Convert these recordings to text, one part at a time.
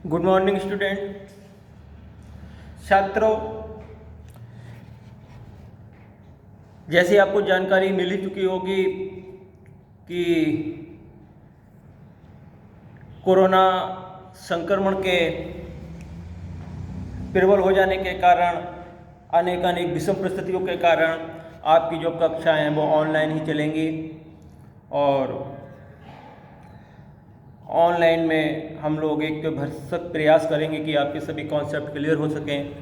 Good morning student. छात्रों, जैसे आपको जानकारी मिल ही चुकी होगी कि कोरोना संक्रमण के प्रबल हो जाने के कारण, अनेक विषम परिस्थितियों के कारण आपकी जो कक्षाएं हैं वो ऑनलाइन ही चलेंगी और ऑनलाइन में हम लोग एक भरसक प्रयास करेंगे कि आपके सभी कॉन्सेप्ट क्लियर हो सकें,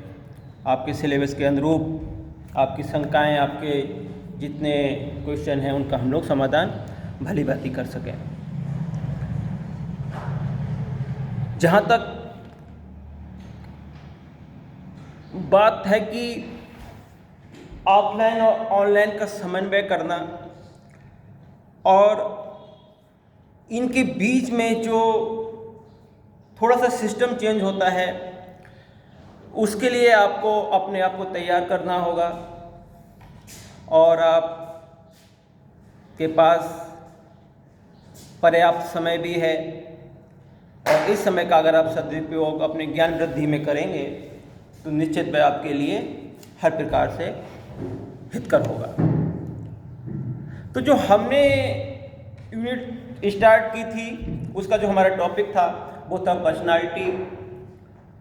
आपके सिलेबस के अनुरूप आपकी शंकाएं, आपके जितने क्वेश्चन हैं उनका हम लोग समाधान भली भांति कर सकें। जहाँ तक बात है कि ऑफलाइन और ऑनलाइन का समन्वय करना और इनके बीच में जो थोड़ा सा सिस्टम चेंज होता है, उसके लिए आपको अपने आप को तैयार करना होगा और आप के पास पर्याप्त समय भी है और इस समय का अगर आप सदुपयोग अपने ज्ञान वृद्धि में करेंगे तो निश्चित वह आपके लिए हर प्रकार से हितकर होगा। तो जो हमने यूनिट स्टार्ट की थी उसका जो हमारा टॉपिक था वो था पर्सनालिटी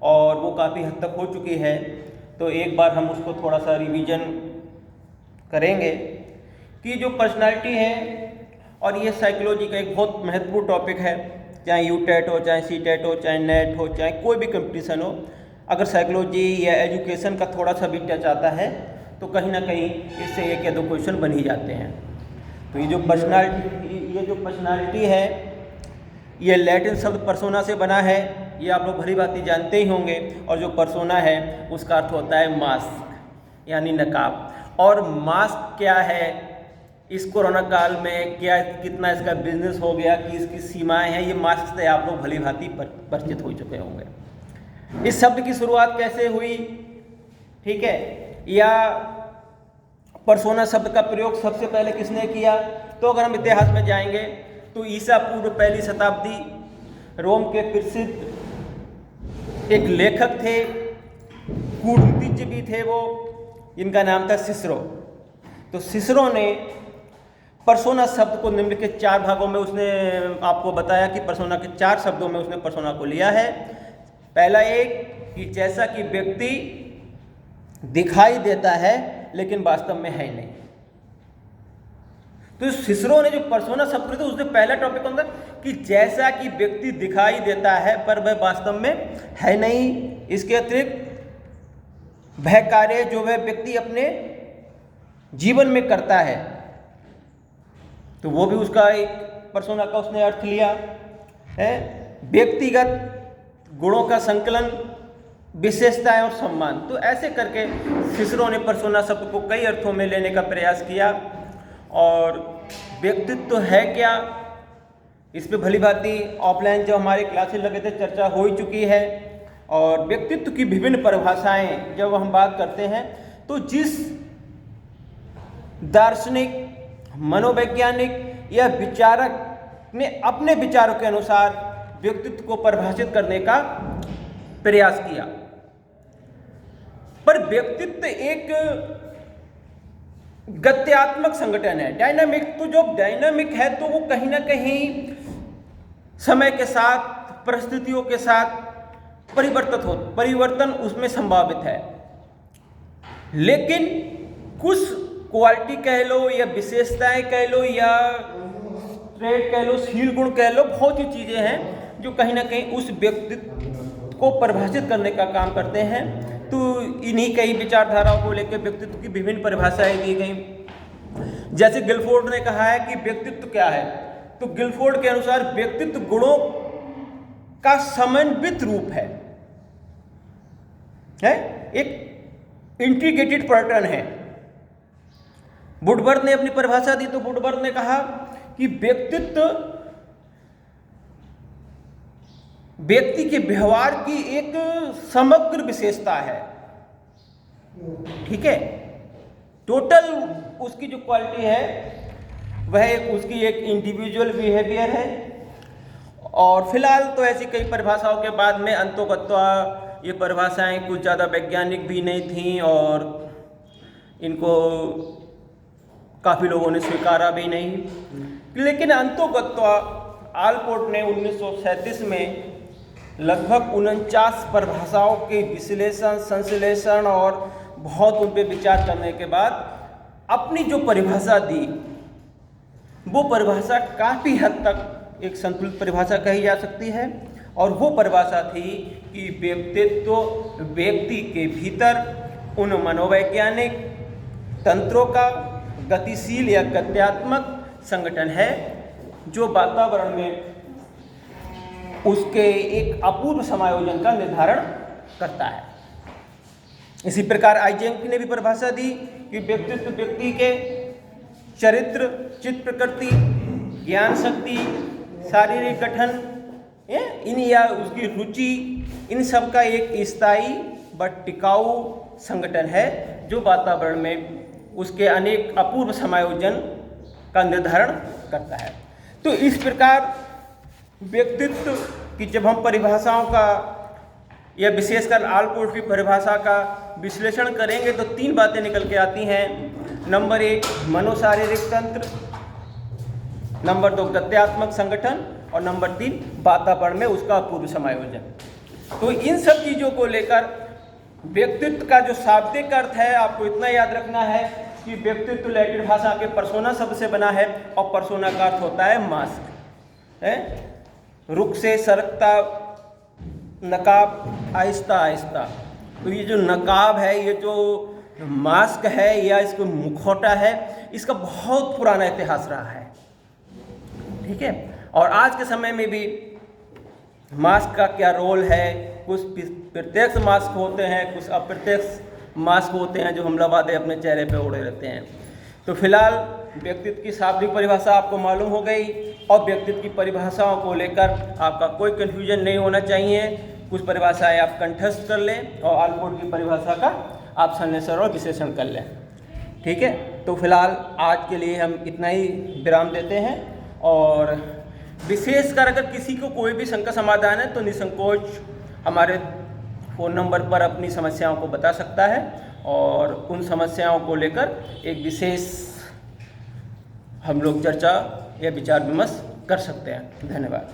और वो काफ़ी हद तक हो चुकी है। तो एक बार हम उसको थोड़ा सा रिवीजन करेंगे कि जो पर्सनालिटी है, और ये साइकोलॉजी का एक बहुत महत्वपूर्ण टॉपिक है। चाहे यूटेट हो, चाहे सीटेट हो, चाहे नेट हो, चाहे कोई भी कंपटीशन हो, अगर साइकोलॉजी या एजुकेशन का थोड़ा सा भी टच आता है तो कहीं ना कहीं इससे एक या दो क्वेश्चन बन ही जाते हैं। तो ये जो पर्सनालिटी है ये लैटिन शब्द पर्सोना से बना है, ये आप लोग भली भांति जानते ही होंगे। और जो पर्सोना है उसका अर्थ होता है मास्क यानी नकाब। और मास्क क्या है, इस कोरोना काल में क्या कितना इसका बिजनेस हो गया, कि इसकी सीमाएं हैं, ये मास्क से आप लोग भली भांति परिचित हो चुके होंगे। इस शब्द की शुरुआत कैसे हुई, ठीक है, या पर्सोना शब्द का प्रयोग सबसे पहले किसने किया? तो अगर हम इतिहास में जाएंगे तो ईसा पूर्व पहली शताब्दी रोम के प्रसिद्ध एक लेखक थे, कूटनीतिज्ञ भी थे वो, इनका नाम था सिसरो। तो सिसरो ने पर्सोना शब्द को निम्नलिखित 4 भागों में उसने आपको बताया कि पर्सोना के 4 शब्दों में उसने पर्सोना को लिया है। पहला एक कि जैसा कि व्यक्ति दिखाई देता है लेकिन वास्तव में है नहीं। तो सिसरो ने जो पर्सोना शब्द लिया उसने पहला टॉपिक कौन था कि जैसा कि व्यक्ति दिखाई देता है पर वह वास्तव में है नहीं। इसके अतिरिक्त वह कार्य जो वह व्यक्ति अपने जीवन में करता है तो वो भी उसका एक पर्सोना का उसने अर्थ लिया है। व्यक्तिगत गुणों का संकलन, विशेषताएं और सम्मान। तो ऐसे करके सिसरो ने पर्सोना शब्द को कई अर्थों में लेने का प्रयास किया। और व्यक्तित्व है क्या, इस पे भली भांति ऑफलाइन जब हमारे क्लासेस लगे थे चर्चा हो ही चुकी है। और व्यक्तित्व की विभिन्न परिभाषाएं जब हम बात करते हैं तो जिस दार्शनिक, मनोवैज्ञानिक या विचारक ने अपने विचारों के अनुसार व्यक्तित्व को परिभाषित करने का प्रयास किया, पर व्यक्तित्व एक गत्यात्मक संगठन है, डायनामिक। तो जो डायनामिक है तो वो कहीं ना कहीं समय के साथ, परिस्थितियों के साथ परिवर्तन उसमें संभावित है। लेकिन कुछ क्वालिटी कह लो या विशेषताएं कह लो या ट्रेड कह लो, शील गुण कह लो, बहुत सी चीजें हैं जो कहीं ना कहीं उस व्यक्तित्व को परिभाषित करने का काम करते हैं। तो इन्हीं कई विचारधाराओं को लेकर व्यक्तित्व की विभिन्न परिभाषाएं दी गई। जैसे गिलफोर्ड ने कहा है कि व्यक्तित्व क्या है, तो गिलफोर्ड के अनुसार व्यक्तित्व गुणों का समन्वित रूप है, एक इंटीग्रेटेड पैटर्न है। वुडवर्थ ने अपनी परिभाषा दी तो वुडवर्थ ने कहा कि व्यक्तित्व व्यक्ति के व्यवहार की एक समग्र विशेषता है, ठीक है। टोटल उसकी जो क्वालिटी है वह उसकी एक इंडिविजुअल बिहेवियर है और फिलहाल तो ऐसी कई परिभाषाओं के बाद में अंतोगत्वा ये परिभाषाएं कुछ ज़्यादा वैज्ञानिक भी नहीं थीं और इनको काफ़ी लोगों ने स्वीकारा भी नहीं। लेकिन अंतोगत्वा आलपोर्ट ने 1937 में लगभग 49 परिभाषाओं के विश्लेषण, संश्लेषण और बहुत उन पर विचार करने के बाद अपनी जो परिभाषा दी वो परिभाषा काफ़ी हद तक एक संतुलित परिभाषा कही जा सकती है। और वो परिभाषा थी कि व्यक्तित्व व्यक्ति के भीतर उन मनोवैज्ञानिक तंत्रों का गतिशील या गत्यात्मक संगठन है जो वातावरण में उसके एक अपूर्व समायोजन का निर्धारण करता है। इसी प्रकार आइजेंकी ने भी परिभाषा दी कि व्यक्तित्व व्यक्ति के चरित्र, चित्त प्रकृति, ज्ञान शक्ति, शारीरिक गठन इन या उसकी रुचि, इन सब का एक स्थायी व टिकाऊ संगठन है जो वातावरण में उसके अनेक अपूर्व समायोजन का निर्धारण करता है। तो इस प्रकार व्यक्तित्व की जब हम परिभाषाओं का या विशेषकर आलपोर्ट की परिभाषा का विश्लेषण करेंगे तो 3 बातें निकल के आती हैं। नंबर 1 मनोशारीरिक तंत्र, नंबर 2 गत्यात्मक संगठन और नंबर 3 वातावरण में उसका अपूर्व समायोजन। तो इन सब चीज़ों को लेकर व्यक्तित्व का जो शाब्दिक अर्थ है आपको इतना याद रखना है कि व्यक्तित्व लैटिन भाषा के पर्सोना शब्द से बना है और पर्सोना का अर्थ होता है मास्क, है रुख से सरकता नकाब आहिस्ता आहिस्ता। तो ये जो नकाब है, ये जो मास्क है या इसको मुखौटा है, इसका बहुत पुराना इतिहास रहा है, ठीक है। और आज के समय में भी मास्क का क्या रोल है, कुछ प्रत्यक्ष मास्क होते हैं, कुछ अप्रत्यक्ष मास्क होते हैं जो हमलावादे अपने चेहरे पे ओढ़े रहते हैं। तो फिलहाल व्यक्तित्व की शाब्दिक परिभाषा आपको मालूम हो गई और व्यक्तित्व की परिभाषाओं को लेकर आपका कोई कन्फ्यूजन नहीं होना चाहिए। कुछ परिभाषाएं आप कंठस्थ कर लें और आलपोर्ट की परिभाषा का आप संश्लेषण और विश्लेषण कर लें, ठीक है। तो फिलहाल आज के लिए हम इतना ही विराम देते हैं और विशेषकर अगर किसी को कोई भी शंका समाधान है तो निसंकोच हमारे फ़ोन नंबर पर अपनी समस्याओं को बता सकता है और उन समस्याओं को लेकर एक विशेष हम लोग चर्चा या विचार विमर्श कर सकते हैं। धन्यवाद।